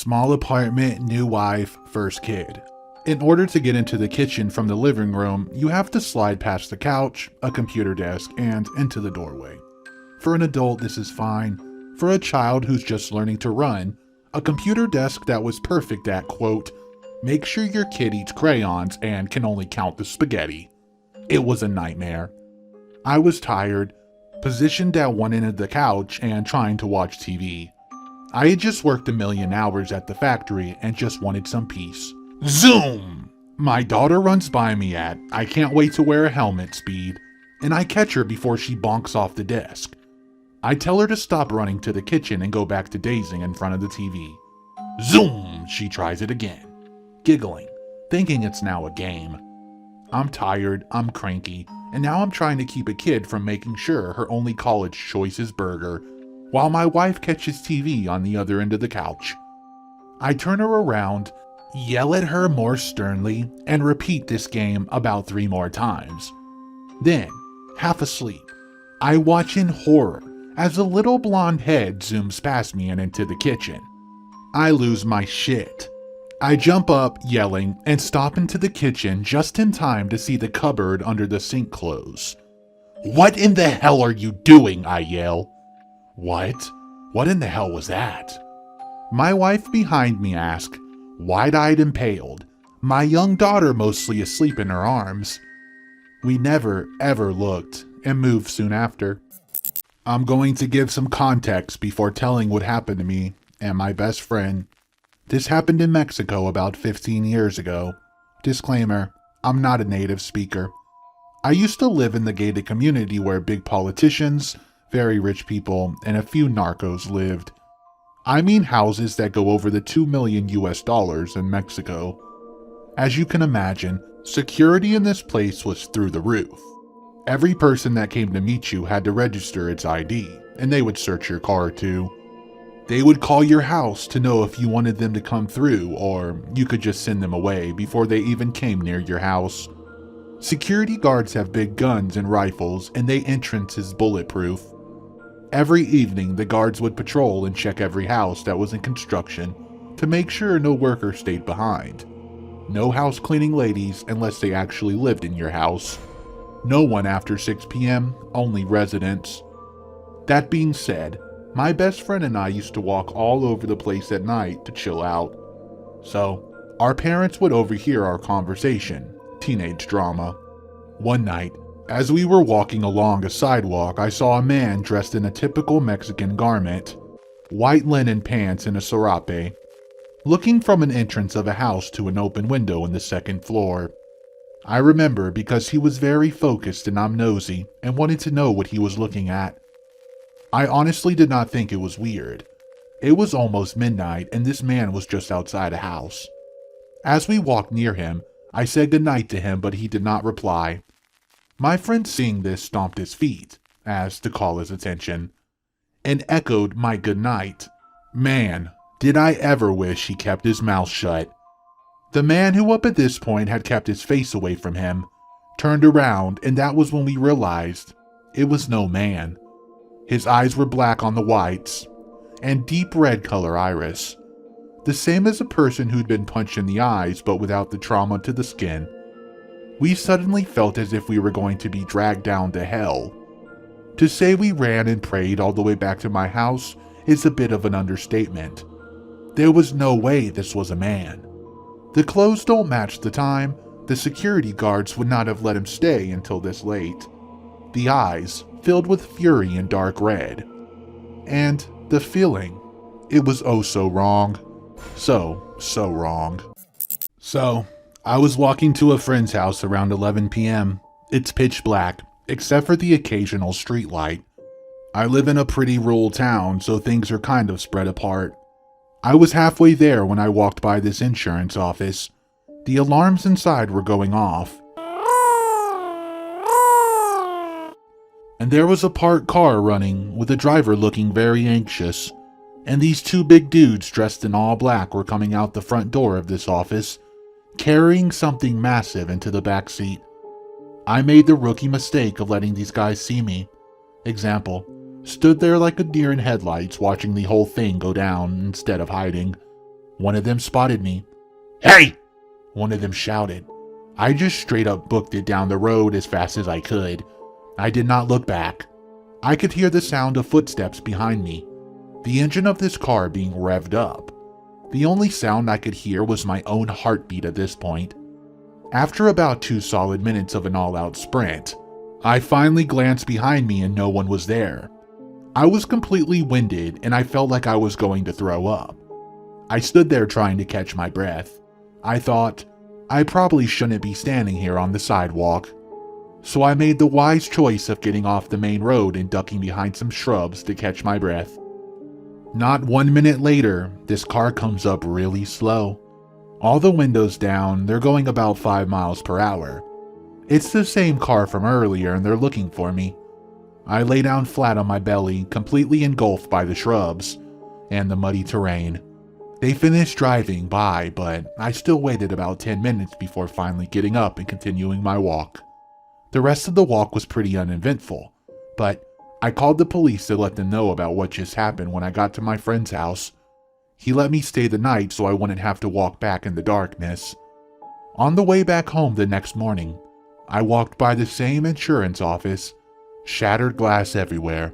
Small apartment, new wife, first kid. In order to get into the kitchen from the living room, you have to slide past the couch, a computer desk, and into the doorway. For an adult, this is fine. For a child who's just learning to run, a computer desk that was perfect at, quote, make sure your kid eats crayons and can only count the spaghetti. It was a nightmare. I was tired, positioned at one end of the couch and trying to watch TV. I had just worked 1,000,000 hours at the factory and just wanted some peace. Zoom! My daughter runs by me at, I can't wait to wear a helmet speed, and I catch her before she bonks off the desk. I tell her to stop running to the kitchen and go back to dazing in front of the TV. Zoom! She tries it again, giggling, thinking it's now a game. I'm tired, I'm cranky, and now I'm trying to keep a kid from making sure her only college choice is burger, while my wife catches TV on the other end of the couch. I turn her around, yell at her more sternly, and repeat this game about 3 more times. Then, half asleep, I watch in horror as a little blonde head zooms past me and into the kitchen. I lose my shit. I jump up, yelling, and stop into the kitchen just in time to see the cupboard under the sink close. What in the hell are you doing? I yell. What? What in the hell was that? My wife behind me asks, wide-eyed and paled, my young daughter mostly asleep in her arms. We never, ever looked, and moved soon after. I'm going to give some context before telling what happened to me and my best friend. This happened in Mexico about 15 years ago. Disclaimer, I'm not a native speaker. I used to live in the gated community where big politicians, very rich people, and a few narcos lived. I mean houses that go over the $2 million in Mexico. As you can imagine, security in this place was through the roof. Every person that came to meet you had to register its ID, and they would search your car too. They would call your house to know if you wanted them to come through, or you could just send them away before they even came near your house. Security guards have big guns and rifles, and their entrance is bulletproof. Every evening, the guards would patrol and check every house that was in construction to make sure no worker stayed behind. No house cleaning ladies unless they actually lived in your house. No one after 6 p.m., only residents. That being said, my best friend and I used to walk all over the place at night to chill out. So, our parents would overhear our conversation, teenage drama. One night, as we were walking along a sidewalk, I saw a man dressed in a typical Mexican garment, white linen pants and a serape, looking from an entrance of a house to an open window in the 2nd floor. I remember because he was very focused and I'm nosy and wanted to know what he was looking at. I honestly did not think it was weird. It was almost midnight and this man was just outside a house. As we walked near him, I said goodnight to him, but he did not reply. My friend seeing this stomped his feet, as to call his attention, and echoed my goodnight. Man, did I ever wish he kept his mouth shut. The man, who up at this point had kept his face away from him, turned around, and that was when we realized it was no man. His eyes were black on the whites, and deep red color iris. The same as a person who'd been punched in the eyes, but without the trauma to the skin. We suddenly felt as if we were going to be dragged down to hell. To say we ran and prayed all the way back to my house is a bit of an understatement. There was no way this was a man. The clothes don't match the time. The security guards would not have let him stay until this late. The eyes, filled with fury and dark red. And the feeling, it was oh so wrong. So wrong. So, I was walking to a friend's house around 11 p.m. It's pitch black, except for the occasional street light. I live in a pretty rural town, so things are kind of spread apart. I was halfway there when I walked by this insurance office. The alarms inside were going off. And there was a parked car running, with the driver looking very anxious. And these 2 big dudes dressed in all black were coming out the front door of this office, carrying something massive into the back seat. I made the rookie mistake of letting these guys see me. Example, stood there like a deer in headlights watching the whole thing go down instead of hiding. One of them spotted me. "Hey!" one of them shouted. I just straight up booked it down the road as fast as I could. I did not look back. I could hear the sound of footsteps behind me, the engine of this car being revved up. The only sound I could hear was my own heartbeat at this point. After about 2 solid minutes of an all-out sprint, I finally glanced behind me and no one was there. I was completely winded and I felt like I was going to throw up. I stood there trying to catch my breath. I thought, I probably shouldn't be standing here on the sidewalk. So I made the wise choice of getting off the main road and ducking behind some shrubs to catch my breath. Not 1 minute later, this car comes up really slow. All the windows down, they're going about 5 miles per hour. It's the same car from earlier and they're looking for me. I lay down flat on my belly, completely engulfed by the shrubs and the muddy terrain. They finished driving by, but I still waited about 10 minutes before finally getting up and continuing my walk. The rest of the walk was pretty uneventful, but I called the police to let them know about what just happened when I got to my friend's house. He let me stay the night so I wouldn't have to walk back in the darkness. On the way back home the next morning, I walked by the same insurance office. Shattered glass everywhere.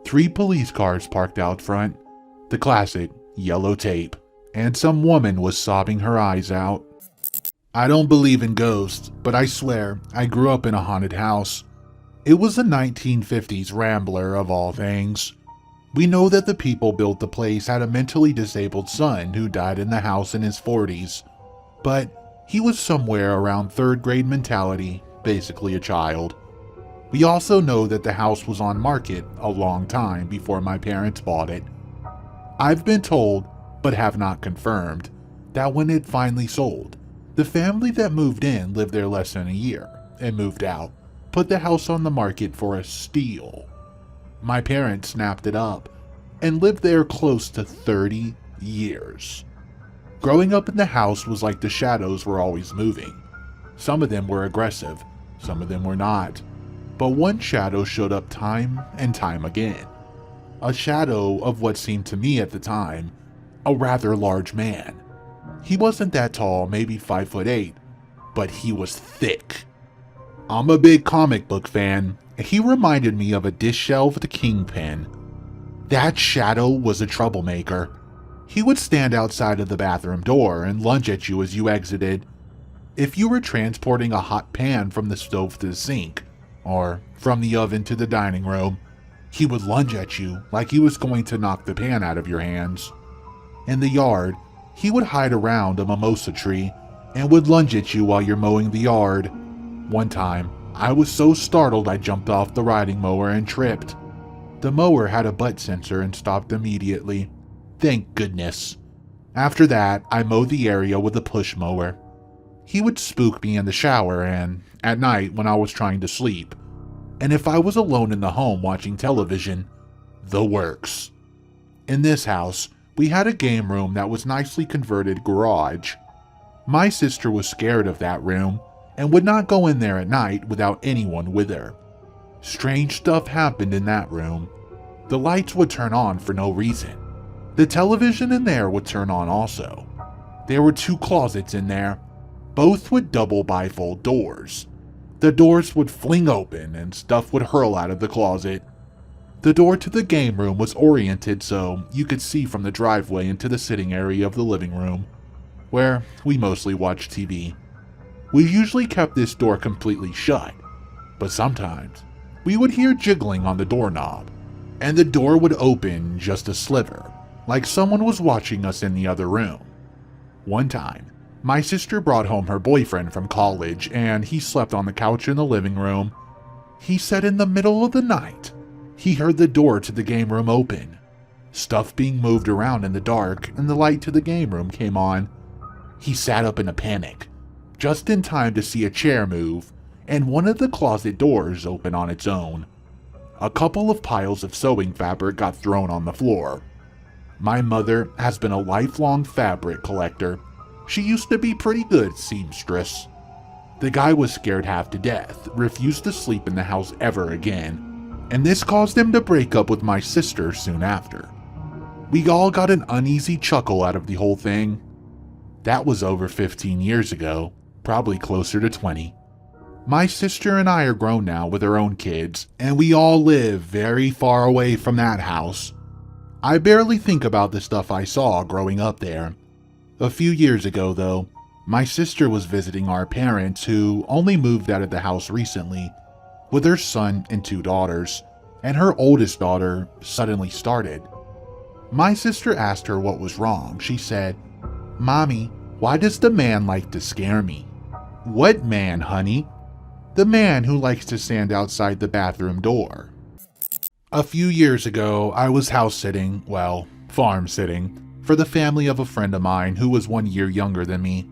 3 police cars parked out front. The classic yellow tape. And some woman was sobbing her eyes out. I don't believe in ghosts, but I swear I grew up in a haunted house. It was a 1950s Rambler of all things. We know that the people built the place had a mentally disabled son who died in the house in his 40s. But he was somewhere around 3rd grade mentality, basically a child. We also know that the house was on market a long time before my parents bought it. I've been told, but have not confirmed, that when it finally sold, the family that moved in lived there less than a year and moved out, put the house on the market for a steal. My parents snapped it up and lived there close to 30 years. Growing up in the house was like the shadows were always moving. Some of them were aggressive, some of them were not. But one shadow showed up time and time again. A shadow of what seemed to me at the time, a rather large man. He wasn't that tall, maybe 5'8", but he was thick. I'm a big comic book fan, and he reminded me of a disheveled kingpin. That shadow was a troublemaker. He would stand outside of the bathroom door and lunge at you as you exited. If you were transporting a hot pan from the stove to the sink, or from the oven to the dining room, he would lunge at you like he was going to knock the pan out of your hands. In the yard, he would hide around a mimosa tree and would lunge at you while you're mowing the yard. One time, I was so startled I jumped off the riding mower and tripped. The mower had a butt sensor and stopped immediately. Thank goodness. After that, I mowed the area with a push mower. He would spook me in the shower and at night when I was trying to sleep. And if I was alone in the home watching television, the works. In this house, we had a game room that was nicely converted garage. My sister was scared of that room and would not go in there at night without anyone with her. Strange stuff happened in that room. The lights would turn on for no reason. The television in there would turn on also. There were 2 closets in there, both with double bifold doors. The doors would fling open and stuff would hurl out of the closet. The door to the game room was oriented so you could see from the driveway into the sitting area of the living room, where we mostly watched TV. We usually kept this door completely shut, but sometimes we would hear jiggling on the doorknob, and the door would open just a sliver, like someone was watching us in the other room. One time, my sister brought home her boyfriend from college and he slept on the couch in the living room. He said in the middle of the night, he heard the door to the game room open. Stuff being moved around in the dark and the light to the game room came on. He sat up in a panic, just in time to see a chair move and one of the closet doors open on its own. A couple of piles of sewing fabric got thrown on the floor. My mother has been a lifelong fabric collector. She used to be pretty good seamstress. The guy was scared half to death, refused to sleep in the house ever again, and this caused him to break up with my sister soon after. We all got an uneasy chuckle out of the whole thing. That was over 15 years ago, probably closer to 20. My sister and I are grown now with our own kids, and we all live very far away from that house. I barely think about the stuff I saw growing up there. A few years ago, though, my sister was visiting our parents, who only moved out of the house recently, with her son and 2 daughters, and her oldest daughter suddenly started. My sister asked her what was wrong. She said, "Mommy, why does the man like to scare me?" "What man, honey?" "The man who likes to stand outside the bathroom door." A few years ago, I was house sitting, well, farm sitting, for the family of a friend of mine who was 1 year younger than me.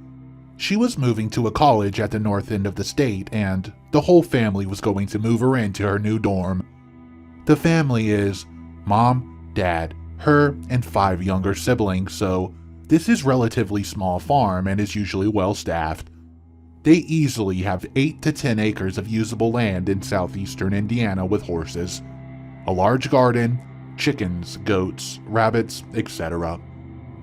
She was moving to a college at the north end of the state, and the whole family was going to move her into her new dorm. The family is mom, dad, her, and 5 younger siblings, so this is relatively small farm and is usually well staffed. They easily have 8 to 10 acres of usable land in southeastern Indiana with horses, a large garden, chickens, goats, rabbits, etc.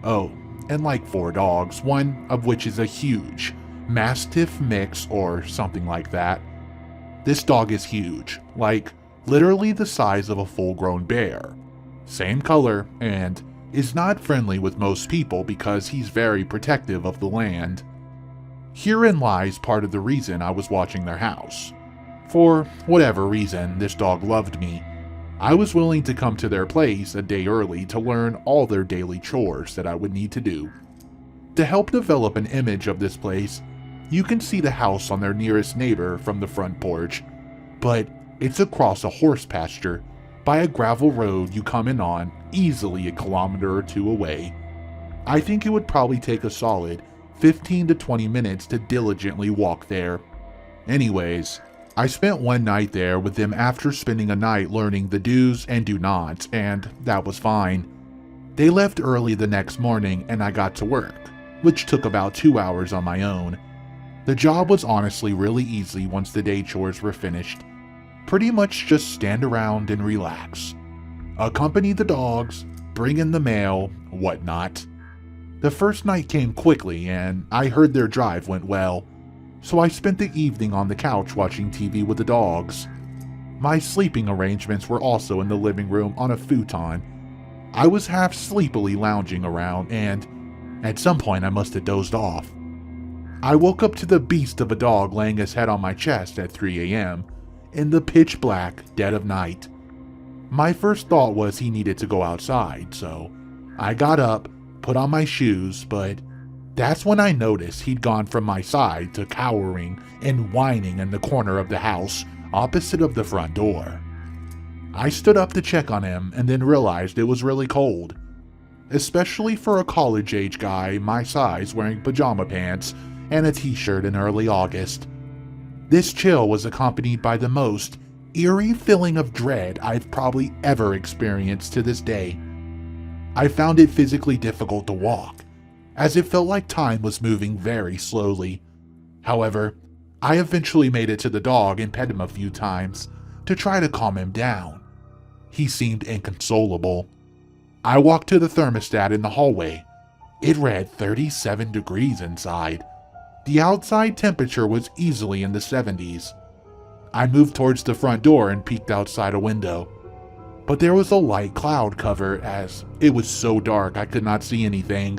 Oh, and like 4 dogs, one of which is a huge Mastiff mix or something like that. This dog is huge, like literally the size of a full-grown bear. Same color, and is not friendly with most people because he's very protective of the land. Herein lies part of the reason I was watching their house. For whatever reason, this dog loved me. I was willing to come to their place a day early to learn all their daily chores that I would need to do. To help develop an image of this place, you can see the house on their nearest neighbor from the front porch, but it's across a horse pasture by a gravel road you come in on easily a kilometer or 2 away. I think it would probably take a solid 15 to 20 minutes to diligently walk there. Anyways, I spent one night there with them after spending a night learning the do's and do nots, and that was fine. They left early the next morning and I got to work, which took about 2 hours on my own. The job was honestly really easy once the day chores were finished. Pretty much just stand around and relax. Accompany the dogs, bring in the mail, whatnot. The first night came quickly and I heard their drive went well, so I spent the evening on the couch watching TV with the dogs. My sleeping arrangements were also in the living room on a futon. I was half sleepily lounging around and at some point I must have dozed off. I woke up to the beast of a dog laying his head on my chest at 3 a.m. in the pitch black dead of night. My first thought was he needed to go outside, so I got up, put on my shoes, but that's when I noticed he'd gone from my side to cowering and whining in the corner of the house opposite of the front door. I stood up to check on him and then realized it was really cold, especially for a college-age guy my size wearing pajama pants and a t-shirt in early August. This chill was accompanied by the most eerie feeling of dread I've probably ever experienced to this day. I found it physically difficult to walk, as it felt like time was moving very slowly. However, I eventually made it to the dog and pet him a few times to try to calm him down. He seemed inconsolable. I walked to the thermostat in the hallway. It read 37 degrees inside. The outside temperature was easily in the 70s. I moved towards the front door and peeked outside a window, but there was a light cloud cover as it was so dark I could not see anything.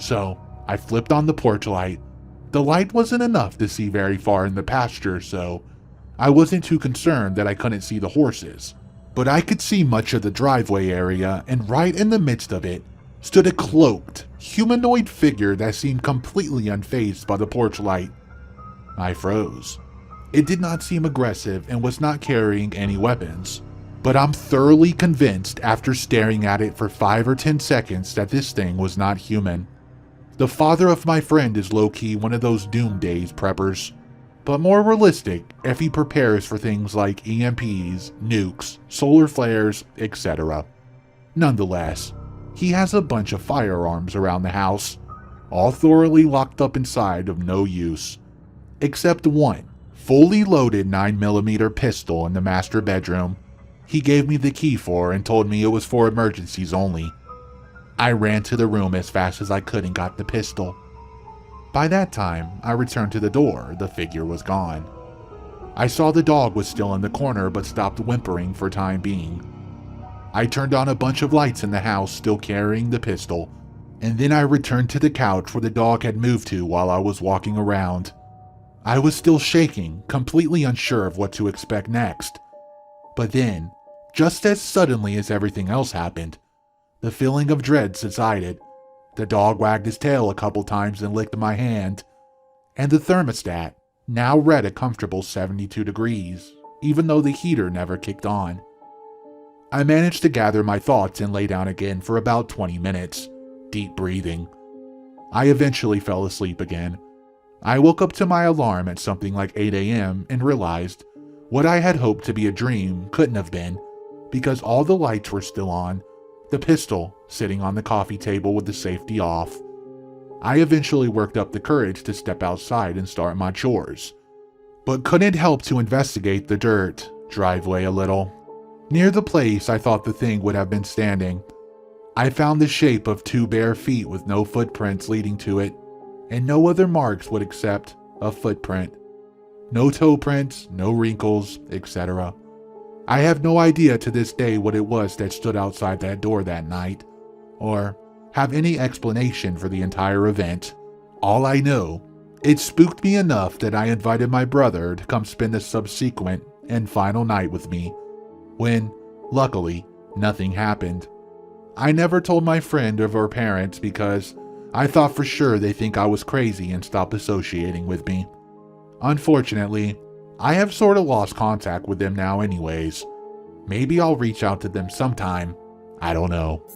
So I flipped on the porch light. The light wasn't enough to see very far in the pasture, so I wasn't too concerned that I couldn't see the horses, but I could see much of the driveway area, and right in the midst of it stood a cloaked, humanoid figure that seemed completely unfazed by the porch light. I froze. It did not seem aggressive and was not carrying any weapons, but I'm thoroughly convinced after staring at it for 5 or 10 seconds that this thing was not human. The father of my friend is low-key one of those doomsday preppers, but more realistic if he prepares for things like EMPs, nukes, solar flares, etc. Nonetheless, he has a bunch of firearms around the house, all thoroughly locked up inside of no use, except one fully loaded 9mm pistol in the master bedroom he gave me the key for and told me it was for emergencies only. I ran to the room as fast as I could and got the pistol. By that time, I returned to the door. The figure was gone. I saw the dog was still in the corner but stopped whimpering for time being. I turned on a bunch of lights in the house, still carrying the pistol, and then I returned to the couch where the dog had moved to while I was walking around. I was still shaking, completely unsure of what to expect next. But then, just as suddenly as everything else happened, the feeling of dread subsided. The dog wagged his tail a couple times and licked my hand, and the thermostat now read a comfortable 72 degrees, even though the heater never kicked on. I managed to gather my thoughts and lay down again for about 20 minutes, deep breathing. I eventually fell asleep again. I woke up to my alarm at something like 8 a.m. and realized what I had hoped to be a dream couldn't have been, because all the lights were still on, the pistol sitting on the coffee table with the safety off. I eventually worked up the courage to step outside and start my chores, but couldn't help to investigate the dirt driveway a little. Near the place I thought the thing would have been standing, I found the shape of 2 bare feet with no footprints leading to it, and no other marks would accept a footprint. No toe prints, no wrinkles, etc. I have no idea to this day what it was that stood outside that door that night, or have any explanation for the entire event. All I know, it spooked me enough that I invited my brother to come spend the subsequent and final night with me, when, luckily, nothing happened. I never told my friend or her parents because I thought for sure they think I was crazy and stop associating with me. Unfortunately, I have sort of lost contact with them now anyways. Maybe I'll reach out to them sometime. I don't know.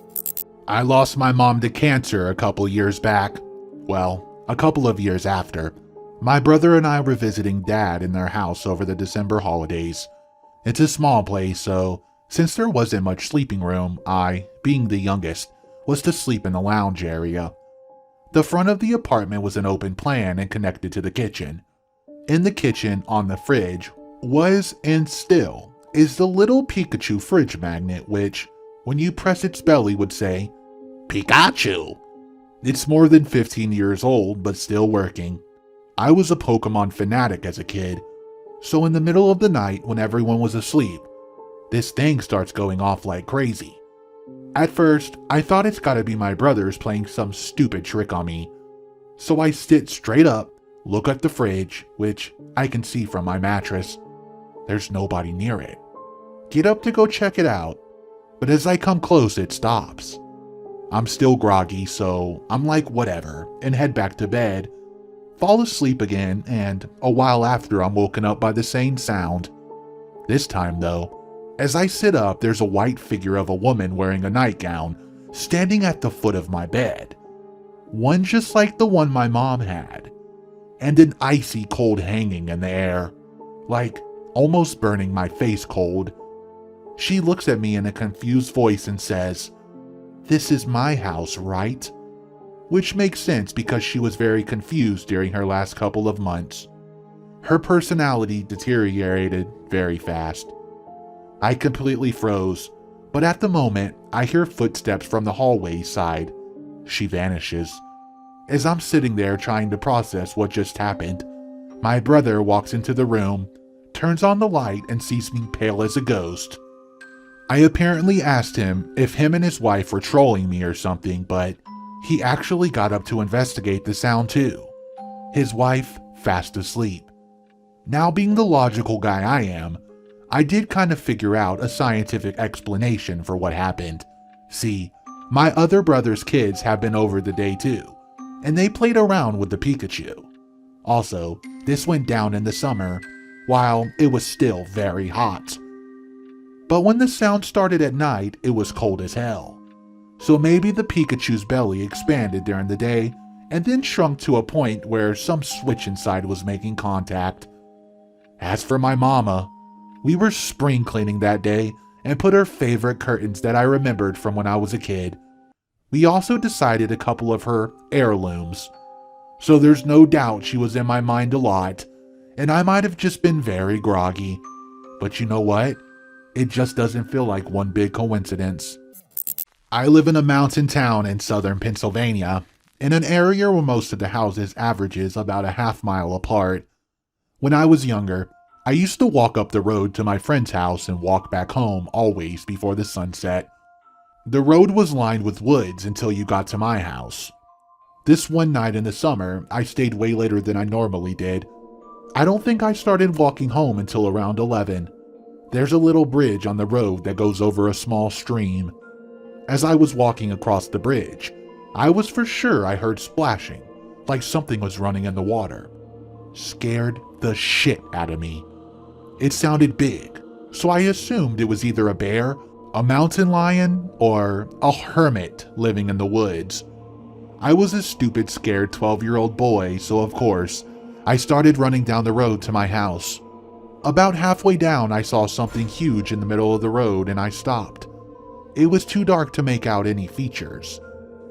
I lost my mom to cancer a couple years back. Well, a couple of years after. My brother and I were visiting Dad in their house over the December holidays. It's a small place, so since there wasn't much sleeping room, I, being the youngest, was to sleep in the lounge area. The front of the apartment was an open plan and connected to the kitchen. In the kitchen, on the fridge, was and still is the little Pikachu fridge magnet which, when you press its belly, would say, "Pikachu!" It's more than 15 years old, but still working. I was a Pokemon fanatic as a kid, so in the middle of the night when everyone was asleep, this thing starts going off like crazy. At first, I thought it's gotta be my brothers playing some stupid trick on me, so I sit straight up, look at the fridge, which I can see from my mattress. There's nobody near it. Get up to go check it out, but as I come close it stops. I'm still groggy, so I'm like whatever, and head back to bed, fall asleep again, and a while after I'm woken up by the same sound. This time though, as I sit up, there's a white figure of a woman wearing a nightgown, standing at the foot of my bed. One just like the one my mom had, and an icy cold hanging in the air, like almost burning my face cold. She looks at me in a confused voice and says, "This is my house, right?" Which makes sense because she was very confused during her last couple of months. Her personality deteriorated very fast. I completely froze, but at the moment, I hear footsteps from the hallway side. She vanishes. As I'm sitting there trying to process what just happened, my brother walks into the room, turns on the light, and sees me pale as a ghost. I apparently asked him if him and his wife were trolling me or something, but he actually got up to investigate the sound too. His wife fast asleep. Now, being the logical guy I am, I did kind of figure out a scientific explanation for what happened. See, my other brother's kids have been over the day too, and they played around with the Pikachu. Also, this went down in the summer, while it was still very hot. But when the sound started at night, it was cold as hell. So maybe the Pikachu's belly expanded during the day and then shrunk to a point where some switch inside was making contact. As for my mama, we were spring cleaning that day and put her favorite curtains that I remembered from when I was a kid. We also decided a couple of her heirlooms. So there's no doubt she was in my mind a lot, and I might have just been very groggy. But you know what? It just doesn't feel like one big coincidence. I live in a mountain town in southern Pennsylvania, in an area where most of the houses averages about a half-mile apart. When I was younger, I used to walk up the road to my friend's house and walk back home always before the sun set. The road was lined with woods until you got to my house. This one night in the summer, I stayed way later than I normally did. I don't think I started walking home until around 11. There's a little bridge on the road that goes over a small stream. As I was walking across the bridge, I was for sure I heard splashing, like something was running in the water. Scared the shit out of me. It sounded big, so I assumed it was either a bear, a mountain lion, or a hermit living in the woods. I was a stupid, scared 12-year-old boy, so of course, I started running down the road to my house. About halfway down, I saw something huge in the middle of the road and I stopped. It was too dark to make out any features.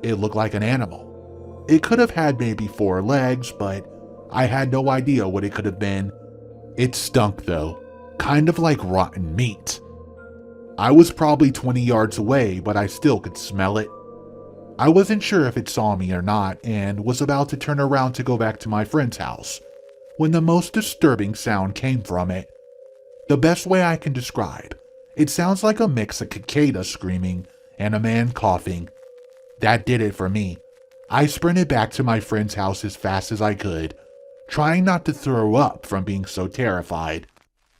It looked like an animal. It could have had maybe 4 legs, but I had no idea what it could have been. It stunk though, kind of like rotten meat. I was probably 20 yards away, but I still could smell it. I wasn't sure if it saw me or not and was about to turn around to go back to my friend's house when the most disturbing sound came from it. The best way I can describe, it sounds like a mix of cicada screaming and a man coughing. That did it for me. I sprinted back to my friend's house as fast as I could, trying not to throw up from being so terrified.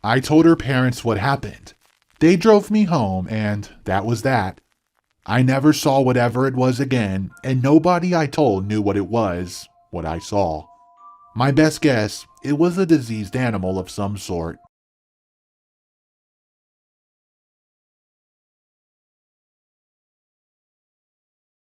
I told her parents what happened. They drove me home and that was that. I never saw whatever it was again, and nobody I told knew what it was, what I saw. My best guess, it was a diseased animal of some sort.